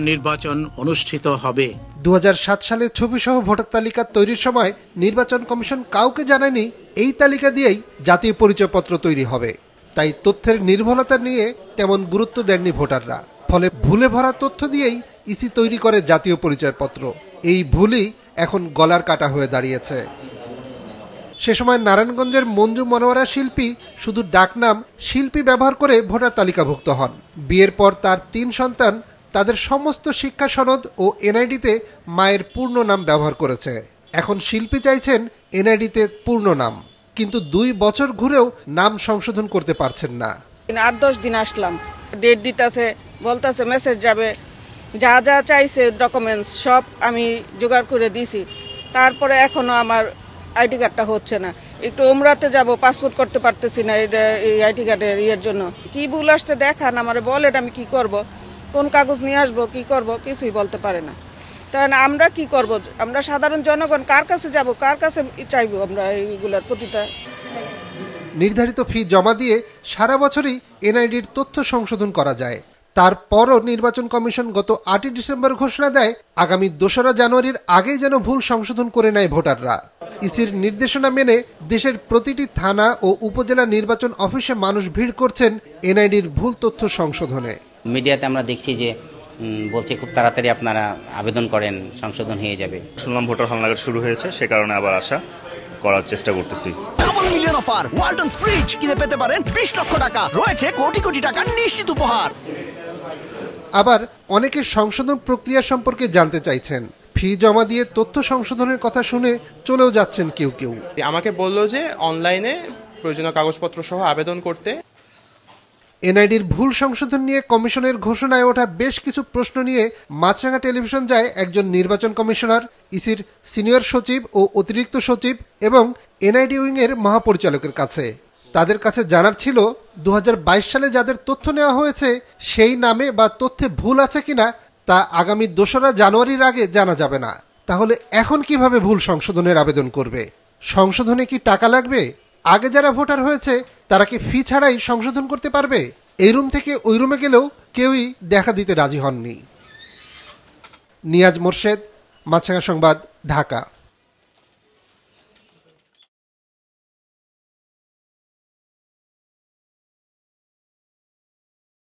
নির্বাচন অনুষ্ঠিত হবে। 2007 সালে ছবিসহ ভোটার তালিকা তৈরির সময় নির্বাচন কমিশন কাউকে জানায়নি এই তালিকা দিয়েই জাতীয় পরিচয়পত্র তৈরি হবে। তাই তথ্যের নির্ভুলতা নিয়ে তেমন গুরুত্ব দেননি ভোটাররা। ফলে ভুলে ভরা তথ্য দিয়েই ইসি তৈরি করে জাতীয় পরিচয়পত্র। এই ভুলই এখন গলার কাটা হয়ে দাঁড়িয়েছে। সে সময় নারায়ণগঞ্জের মঞ্জু মনোয়ারা শিল্পী শুধু ডাকনাম শিল্পী ব্যবহার করে ভোটার তালিকাভুক্ত হন। বিয়ের পর তার 3 সন্তান তাদের সমস্ত শিক্ষা সনদ ও এনআইডিতে মায়ের পূর্ণ নাম ব্যবহার করেছে। এখন শিল্পী চাইছেন এনআইডিতে পূর্ণ নাম, কিন্তু 2 বছর ঘুরেও নাম সংশোধন করতে পারছেন না। 8-10 দিন আসলাম, ডেট দিতেছে, বলতেছে মেসেজ যাবে, যা যা চাইছে ডকুমেন্টস সব আমি জোগাড় করে দিয়েছি। তারপরে এখনো আমার আইডি কার্ডটা হচ্ছে না। একটু উমরাতে যাব, পাসপোর্ট করতে পারতেছি না এই আইডি কার্ডের ইয়ের জন্য। কি ভুল আসছে দেখান, আমার বলেন আমি কি করব, কোন কাগজ নিয়ে আসবো, কি করব, কিছুই বলতে পারে না। তাহলে আমরা কি করব? আমরা সাধারণ জনগণ কার কাছে যাব, কার কাছে চাইবো আমরা এইগুলোর প্রতিটা? নির্ধারিত ফি জমা দিয়ে সারা বছরই এনআইডির তথ্য সংশোধন করা যায়। তারপরও নির্বাচন কমিশন গত 8 ডিসেম্বর ঘোষণা দেয় আগামী 2রা জানুয়ারির আগেই যেন ভুল সংশোধন করে নেয় ভোটাররা। ইসির নির্দেশনা মেনে দেশের প্রতিটি থানা ও উপজেলা নির্বাচন অফিসে মানুষ ভিড় করছেন এনআইডির ভুল তথ্য সংশোধনে। মিডিয়াতে আমরা দেখছি যে বলছে খুব তাড়াতাড়ি আপনারা আবেদন করেন, সংশোধন হয়ে যাবে। শুনলাম ভোটার হালনাগাদ শুরু হয়েছে, সে কারণে আবার আশা করার চেষ্টা করতেছি। Double million offer, Walton fridge কিনে পেতে পারেন 20 লক্ষ টাকা, রয়েছে কোটি কোটি টাকার নিশ্চিত উপহার। আবার অনেকে সংশোধন প্রক্রিয়া সম্পর্কে জানতে চাইছেন। ফি জমা দিয়ে তথ্য সংশোধনের কথা শুনে চলেও যাচ্ছেন কেউ কেউ। আমাকে বললো যে অনলাইনে প্রয়োজনীয় কাগজপত্র সহ আবেদন করতে। এনআইডির ভুল সংশোধন নিয়ে কমিশনের ঘোষণায় ওঠা বেশ কিছু প্রশ্ন নিয়ে মাছরাঙা টেলিভিশন যায় একজন নির্বাচন কমিশনার, ইসির সিনিয়র সচিব ও অতিরিক্ত সচিব এবং এনআইডি উইংয়ের মহাপরিচালকের কাছে। তাদের কাছে জানার ছিল 2022 সালে যাদের তথ্য নেওয়া হয়েছে সেই নামে বা তথ্যে ভুল আছে কিনা তা আগামী 2রা জানুয়ারির আগে জানা যাবে না। তাহলে এখন কিভাবে ভুল সংশোধনের আবেদন করবে? সংশোধনে কি টাকা লাগবে? আগে যারা ভোটার হয়েছে তারা কি ফি ছাড়াই সংশোধন করতে পারবে? এই রুম থেকে ওই রুমে গেলেও কেউই দেখা দিতে রাজি হননি। নিয়াজ মোরশেদ, মাছরাঙা সংবাদ, ঢাকা।